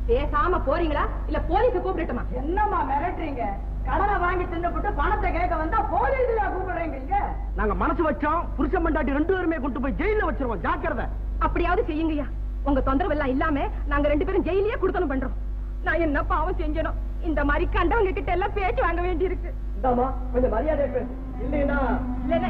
பேசாம போறீங்களா இல்ல போலீஸ கூப்பிடட்டுமா? என்னம்மா மிரட்டுறீங்க? கடனை வாங்கி தின்னுபிட்டு பணத்தை கேட்க வந்தா போலீஸ்ல கூப்பிடுறீங்க. நாங்க மனசு வச்சோம், புருஷன் மண்டாட்டி 2 பேருமே கொண்டு போய் ஜெயில வச்சிருவோம். ஜாக்கிரதை. அப்படியாவது செய்யுங்கய்யா. உங்க தொந்தரவு எல்லாம் இல்லாம நாங்க 2 பேரும் ஜெயிலே கொடுத்தனும் பண்றோம். நான் என்ன பாவம் செஞ்சனும்? இந்த மாதிரி கண்டவங்க கிட்ட எல்லாம் பேச்சு வாங்க வேண்டி இருக்கு. கொஞ்சம் மரியாதை இல்லைன்னா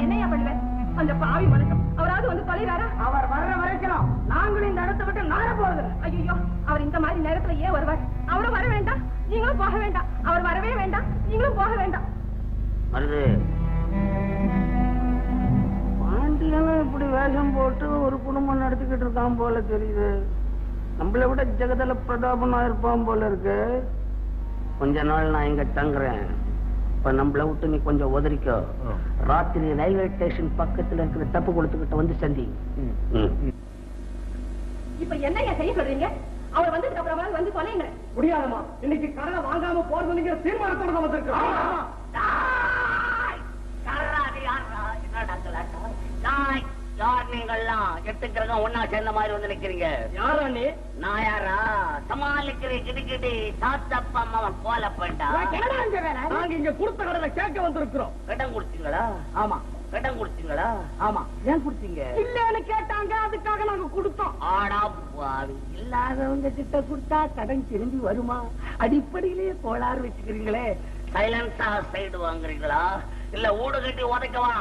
என்னையா பண்ணுவேன்? அந்த பாவி மனுஷன் அவராவது வந்து தொலைறாரா? அவர் வர்ற வரைக்கும் நாங்களும் இந்த இடத்தை விட்டு நார போறது. ஐயோ, அவர் இந்த மாதிரி நேரத்துல ஏன் வருவார்? அவரும் வர வேண்டாம், நீங்களும் போக வேண்டாம். அவர் வரவே வேண்டாம், நீங்களும் போக வேண்டாம். வருது. பாண்டியனும் இப்படி வேஷம் போட்டு ஒரு குடும்பம் நடத்திக்கிட்டு இருக்கான் போல தெரியுது. நம்மளை விட ஜெகதல பிரதாபனா இருப்பான் போல இருக்கு. கொஞ்ச நாள் நான் இங்க தங்குறேன். இப்ப நம்மள விட்டு நீ கொஞ்சம் ஒதறிக்கோ. ராத்திரி ரயில்வே ஸ்டேஷன் பக்கத்துல இருக்கிற தப்பு கொடுத்துக்கிட்ட வந்து சந்தி. இப்ப என்னையா செய்ய சொல்றீங்க? அவர் வந்ததுக்கு அப்புறமா வந்து தொலைங்க. முடியாதமா. இன்னைக்கு கடனை வாங்காம போறதுங்கிற தீர்மானத்தோட தான் வந்திருக்கோம். யார் நீங்கள்லாம்? 8 கிரகம் ஒன்னா சேர்ந்த மாதிரி வந்து நிக்கிறீங்க. யாரா நீ? நான் யாரா? சமாளிக்கிறேன். கிடுக்கிட்டு சாத்தப்பா அவன் கோல போயிட்டா. நாங்க இங்க கொடுத்த கடனை கேட்க வந்திருக்கிறோம். கடன் கொடுத்தீங்களா? ஆமா. கடன் கொடுத்தீங்களா? ஆமா. ஏன் கொடுத்தீங்க? இல்லன்னு கேட்டாங்க, அதுக்காக நாங்க கொடுத்தோம். ஆடா பாவி, இல்லாதவங்க கிட்ட கொடுத்தா கடன் திரும்பி வருமா? அடிப்படையிலேயே கோளாறு வச்சுக்கிறீங்களே. சைலன்ஸா சைடு வாங்குறீங்களா இல்ல ஊடு கட்டி உதைக்கவா?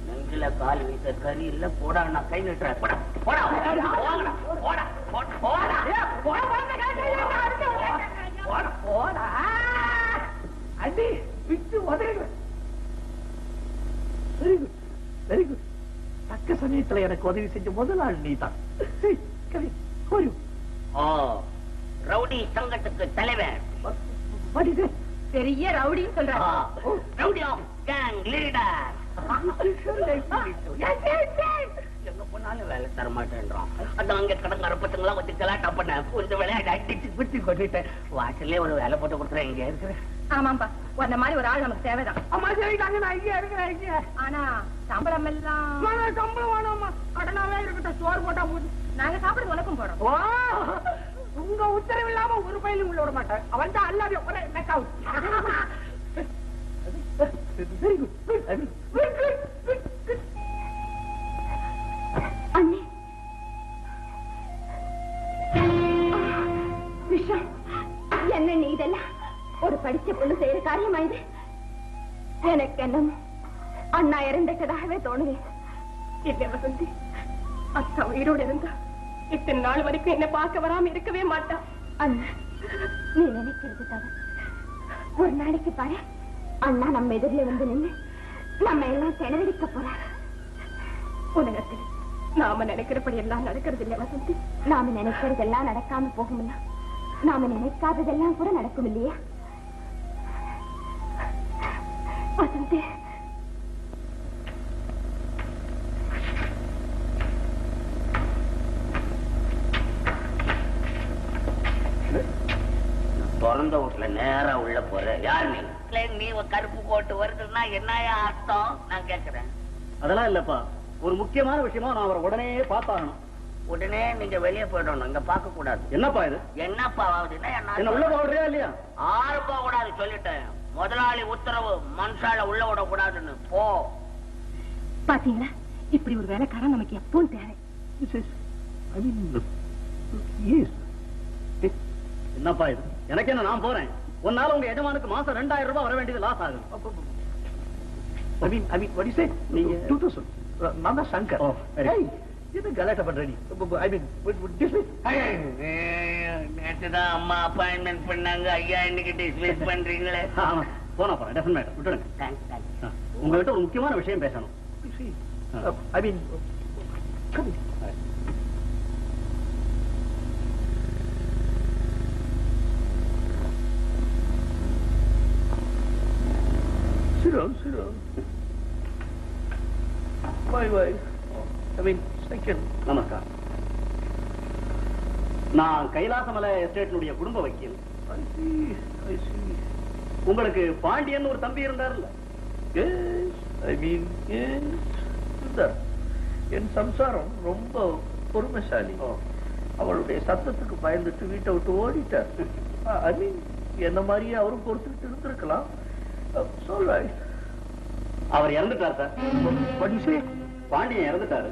நெஞ்சில கால் வீச கறி இல்ல. போடா, நான் கை நிட்டுறேன். அடி விட்டு உதவி. Very good, very good. தக்க சமயத்துல எனக்கு உதவி செஞ்ச முதல் ஆள் நீ தான். ரவுடி சங்கத்துக்கு தலைவர். பெரிய ரவுடின்னு சொல்றாரு. Rowdy of gang leader. எங்க போனாலும் வேலை தர மாட்டேன்றான். அதான் அங்க கடங்கார பசங்களாம் வச்சு கலாட்டா பண்ண இந்த விளையாட்டு அடிச்சு குத்தி கொட்டிட்டேன். வாசல்லே ஒரு வேலை போட்டு கொடுத்துறேன். இங்க இருக்கிறேன். ஆமாம்பா, உன்ன மாதிரி ஒரு ஆள் நமக்கு தேவைதான். அம்மா சரிட்டாங்க, நான் இங்கே இருக்கிறேன். ஆனா சம்பளம் எல்லாம் சம்பளம் வேணாமா? கடனாவே இருக்கட்டும், சோறு போட்டா போகுது. நாங்க சாப்பிடுறது உனக்கும் போறோம். உங்க உத்தரவு இல்லாம ஒரு பயிலும் உள்ள விட மாட்டேன். அவன் தான் அல்லாவே ஒரே மேக் அவுட். Very good. அண்ணே, விஷம் என்ன நீ இதெல்லாம் ஒரு படிச்ச பொண்ணு செய்யற காரியமா இது? எனக்கு என்னமோ அண்ணா இறந்துட்டதாகவே தோணுது. இல்லை வசந்தி, அக்கா உயிரோடு இருந்தா இத்தனை நாள் வரைக்கும் என்ன பார்க்க வராம இருக்கவே மாட்டா. அண்ணா, நீ நினைக்கிறது தவறு. ஒரு நாளைக்கு பாரு, அண்ணா நம்ம எதிரில வந்து நின்று நம்ம எல்லாம் செலவழிக்க போறாரு. உலகத்தில் நாம நினைக்கிறபடி எல்லாம் நடக்கிறது இல்லை வசந்தி. நாம நினைக்கிறதெல்லாம் நடக்காம போகும்ல, நாம நினைக்காததெல்லாம் கூட நடக்கும் இல்லையா வசந்தி? திறந்த வீட்டுல நேரா உள்ள போற. யார் நீ? நீ கருப்பு போட்டு வருதுன்னா என்னையா அர்த்தம் நான் கேக்குறேன். அதெல்லாம் இல்லப்பா, ஒரு முக்கியமான விஷயமா நான் அவரை உடனே பார்த்தாகணும். உடனே நீங்க வெளியே போயிடணும், இங்க பார்க்க கூடாது. என்னப்பா இது? என்னப்பா ஆகுதுன்னா என்ன உள்ள போடுறியா இல்லையா? ஆறு போக கூடாது சொல்லிட்டேன். முதலாளி உத்தரவு, மனுஷால உள்ள விட கூடாதுன்னு. போ. பாத்தீங்களா, இப்படி ஒரு வேலைக்காரன் நமக்கு எப்பவும் தேவை. என்னப்பா இது? எனக்கு என்ன, நான் போறேன். உன்னால உங்க எஜமானுக்கு மாசம் 2000 ரூபாய் வர வேண்டியது லாஸ் ஆகும். நான் தான் சங்கர். இது கலாட்டா பண்றீ? நேற்றுதான் அம்மா அப்பாயின்மெண்ட் பண்ணாங்க. ஐயா இன்னைக்கு டிஸ்மிஸ் பண்றீங்களே. போனா போறேன், டெஃபினட் விட்டுடுங்க. உங்ககிட்ட ஒரு முக்கியமான விஷயம் பேசணும். நமஸ்காரம். நான் கைலாசமலை எஸ்டேட்டினுடைய குடும்ப வக்கீல். உங்களுக்கு பாண்டியன் ஒரு தம்பி இருந்தார்ல? என் சம்சாரம் ரொம்ப பொறுமைசாலி. அவளுடைய சத்தத்துக்கு பயந்துட்டு வீட்டை விட்டு ஓடிட்டார். ஐ மீன் என்ன மாதிரியே அவரும் பொறுத்துக்கிட்டு இருந்திருக்கலாம். சொல்றாய். அவர் இறந்துட்டார் சார். பாண்டியன் இறந்துட்டாரு.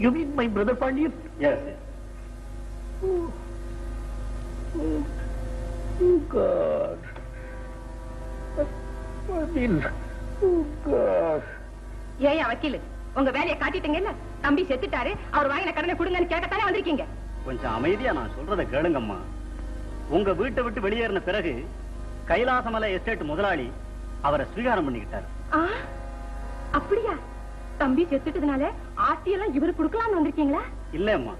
You mean my brother Pandian? Yes. Oh God. I mean, oh God. ஏன் வக்கீல் உங்க வேலையை காட்டிட்டீங்கல்ல? தம்பி செத்துட்டாரு, அவர் வாங்கின கடனை கொடுங்கன்னு கேட்கத்தானே வந்திருக்கீங்க. கொஞ்சம் அமைதியா நான் சொல்றத கேளுங்கம்மா. உங்க வீட்டை விட்டு வெளியேறின பிறகு கைலாசமலை எஸ்டேட் முதலாளி அவரை ஸ்வீகாரம் பண்ணிக்கிட்டாரு. அப்படியா? தம்பி செத்துட்டதுனால ஆஸ்தியெல்லாம் இவரு கொடுக்கலாம்னு வந்திருக்கீங்களா? இல்லம்மா,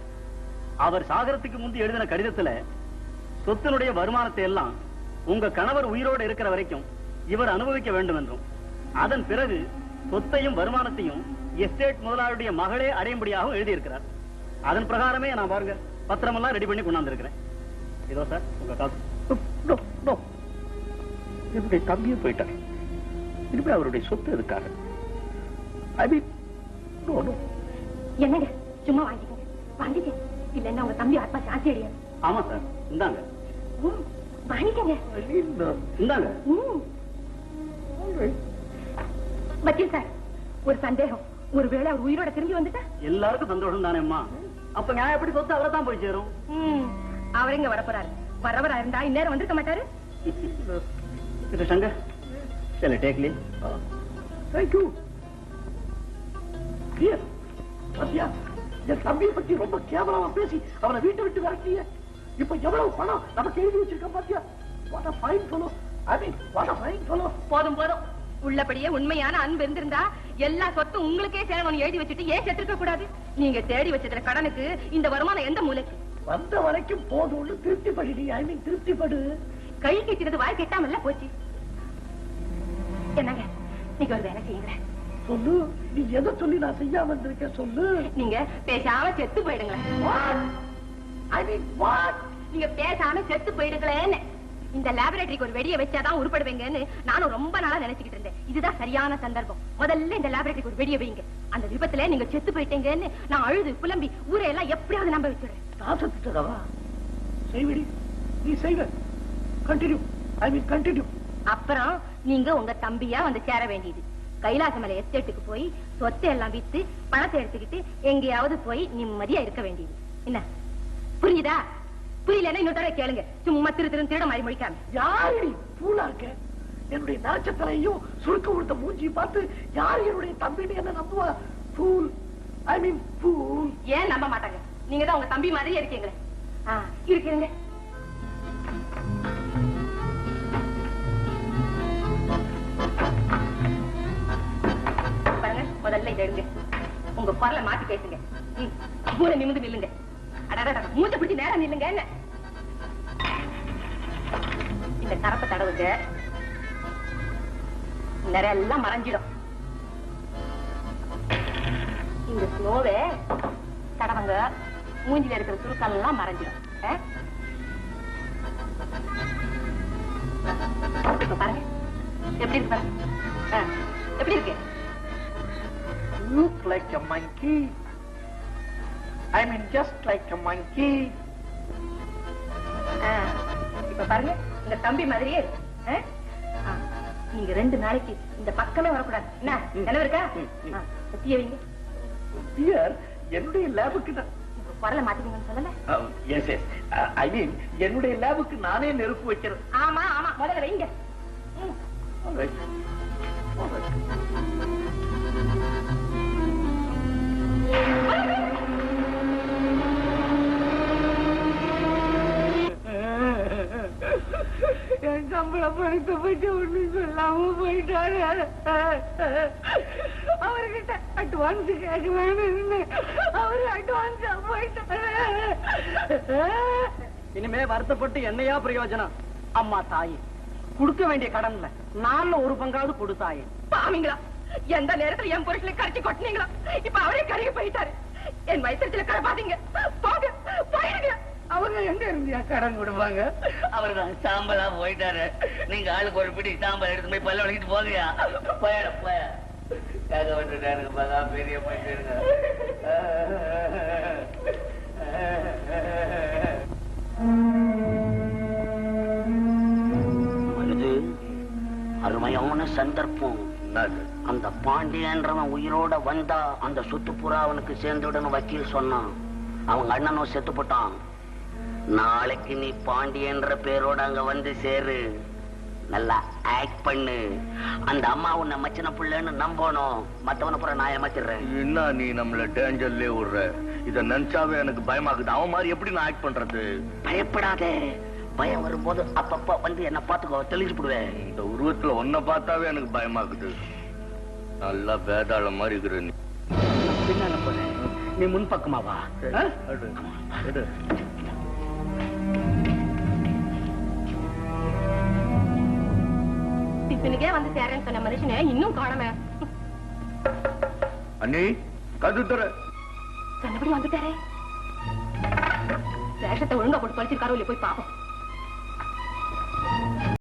அவர் சாகரத்துக்கு முந்தி எழுதின கடிதத்துல சொத்தினுடைய வருமானத்தை எல்லாம் உங்க கணவர் உயிரோடு இருக்கிற வரைக்கும் இவர் அனுபவிக்க வேண்டும் என்றும், அதன் பிறகு சொத்தையும் வருமானத்தையும் எஸ்டேட் முதலாளியுடைய மகளே அடையும்படியாகவும் எழுதியிருக்கிறார். அதன் பிரகாரமே நான் பாருங்க பத்திரமெல்லாம் ரெடி பண்ணி கொண்டாந்து இருக்கிறேன். இதோ சார் உங்க காசு. என்னுடைய தம்பியே போயிட்டார். இனிமே அவருடைய சொத்து எதுக்காக? என்னங்க சும்மா வாங்கிக்கங்க, வாங்கிக்க. இல்லன்னா உங்க தம்பி ஆத்மா சாந்தி அடையாது. ஆமா சார், இந்தாங்க. வாங்கிக்கங்க, இந்தாங்க. வக்கீல் சார், ஒரு சந்தேகம். ஒருவேளை அவர் உயிரோட திரும்பி வந்துட்டா? எல்லாருக்கும் சந்தோஷம் தானேம்மா. அப்ப நான் எப்படி சொத்து அவரை தான் போய் சேரும். அவர் எங்க வரப்போறாரு? வரவரா இருந்தா இந்நேரம் வந்திருக்க மாட்டாரு. சங்கர், சரி டேக் லீவ். Thank you. என் தம்பியை பத்தி ரொம்ப கேவலமா பேசி அவனை வீட்டை விட்டு விரட்டிய. இப்ப எவ்வளவு பணம் நமக்கு எழுதி வச்சிருக்க பாத்தியா? What a fine fellow. I mean, what a fine fellow. போதும் போதும். உள்ளபடியே உண்மையான அன்பு இருந்திருந்தா எல்லா சொத்தும் உங்களுக்கே சேரணும்னு எழுதி வச்சுட்டு ஏன் செத்துருக்க கூடாது? நீங்க தேடி வச்சதுல கடனுக்கு இந்த வருமானம் எந்த மூலைக்கு? வந்த வரைக்கும் போதும்னு திருப்திப்படி. ஐ மீன் திருப்திப்படு. கை கெட்டினது வாய் கெட்டாமல்ல போச்சு. என்னங்க நீங்க ஒரு வேலை செய்யுங்களேன். சொல்லு, நீ எதை சொல்லி நான் செய்யாம இருந்திருக்க சொல்லு. நீங்க பேசாம செத்து போயிடுங்களேன். நீங்க பேசாம செத்து போயிடுங்களேன்னு. இந்த லேபரேட்டரிக்கு ஒரு வெடியை வச்சாதான் உருப்படுவீங்கன்னு நானும் ரொம்ப நாளா நினைச்சுக்கிட்டு இருந்தேன். இதுதான் சரியான சந்தர்ப்பம். முதல்ல இந்த லேபரேட்டரிக்கு ஒரு வெடியை வைங்க. அந்த விபத்துல நீங்க செத்து போயிட்டீங்கன்னு நான் அழுது புலம்பி ஊரையெல்லாம் எப்படியாவது நம்ப வச்சுடுறேன். நாசத்துட்டதவா செய்வடி, நீ செய்வ. கண்டினியூ. ஐ மீன் கண்டினியூ. அப்புறம் நீங்க உங்க தம்பியா வந்து சேர வேண்டியது. கைலாசமலை எஸ்டேட்டுக்கு போய் சொத்தை எல்லாம் வித்து பணத்தை எடுத்துக்கிட்டு எங்கேயாவது போய் நிம்மதியா இருக்க வேண்டியது. என்ன புரியுதா? புரியலன்னா இன்னொரு தடவை கேளுங்க. சும்மா திருட மாதிரி முடிக்காம. யாரு பூலா இருக்க? என்னுடைய நரச்சத்தலையும் சுருக்க கொடுத்த மூஞ்சி பார்த்து யாரு என்னுடைய தம்பின்னு என்ன நம்புவா? பூல். ஐ மீன் பூல். ஏன் நம்ப மாட்டாங்க? நீங்க தான் உங்க தம்பி மாதிரியே இருக்கீங்களே. இருக்கீங்க. பாருங்க, முதல்ல இதை எடுங்க. உங்க குரலை மாத்தி பேசுங்க. மூளை நிமிந்து நில்லுங்க. மூச்சை பிடிச்சி நேரம் நில்லுங்க. என்ன இந்த கரப்பை தடவுங்க. நிறைய எல்லாம் மறைஞ்சிடும். இந்த ஸ்னோவை தடவங்க. மூஞ்சில இருக்கிற சுருக்கம் எல்லாம் மறைஞ்சிடும். பாருங்க எப்படி இருக்கு பாருங்க. எப்படி இருக்கு? Look like a monkey. I mean just like a monkey. இப்ப பாருங்க, இந்த தம்பி மாதிரியே இருக்கு. நீங்க 2 நாளைக்கு இந்த பக்கமே வரக்கூடாது. என்ன நினைவு இருக்கா? சத்திய வைங்க. Dear, என்னுடைய லேபுக்கு குரலை மாத்திக்கீங்கன்னு சொல்லல? S S. ஐ மீன் என்னுடைய லேபுக்கு நானே நெருப்பு வைக்கிறேன். ஆமா ஆமா, முதல்ல வைங்க. என் சம்பள பணத்தை பற்றி ஒண்ணு சொல்லாம போயிட்டாரு. அவர்கிட்ட அட்வான்ஸ் கேட்க வேணும்னு அவரு அட்வான்ஸா போயிட்டாரு. இனிமே வருத்தப்பட்டு என்னையா பிரயோஜனம்? அம்மா தாயே, கொடுக்க வேண்டிய கடன்ல 4 பங்காவது கொடுத்தாயே. பாவீங்களா, எந்த நேரத்துல என் புருஷனை கரைச்சி கொட்டினீங்களா? இப்ப அவரே கரைக்கு போயிட்டாரு. என் வயசுல கரைப்பாதீங்க. போங்க, போயிடுங்க. அவங்க எங்க இருந்தியா கடன் கொடுப்பாங்க? அவர்தான் சாம்பலா போயிட்டாரு. நீங்க ஆளுக்கு ஒரு பிடி சாம்பல் எடுத்து போய் பல்ல வலிக்கிட்டு போகையா. போய கேட்க விட்டுட்டாருங்க பார்த்தா பெரிய போயிட்டு மருது அருமையான சந்தர்ப்பம். அந்த பாண்டியன்றவன் உயிரோட வந்தா அந்த சுத்துப்புறா அவனுக்கு சேர்ந்துடணும் வக்கீல் சொன்னான். அவங்க அண்ணனும் செத்து போட்டான். நாளைக்கு நீ பாண்டியன்ற பேரோட அங்க வந்து சேரு. நல்லா ஆக்ட் பண்ணு. அந்த அம்மா உன்னை மச்சின புள்ளன்னு நம்பணும். மத்தவன புற நான் ஏமாத்திடுறேன். என்ன நீ நம்மள டேஞ்சர்லயே விடுற? இத நினைச்சாவே எனக்கு பயமாக்குது. அவன் மாதிரி எப்படி நான் ஆக்ட் பண்றது? பயப்படாதே. பயம் வரும்போது அப்பப்ப வந்து என்ன பாத்துக்கோ, தெளிஞ்சு போடுவேன். இந்த உருவத்துல ஒன்ன பார்த்தாவே எனக்கு பயமாக்குது. நல்லா வேதாள மாதிரி இருக்கிற நீ. பின்னால போறேன், நீ முன்பக்கமா வா. டிஃபனுக்கே வந்து சேரேன்னு சொன்ன மனுஷனே இன்னும் காணமே. அண்ணி கதுத்தர சொன்னபடி வந்துட்டாரே. வேஷத்தை ஒழுங்கா போட்டு பழிச்சிருக்காரோ இல்லையா போய் பாப்போம்.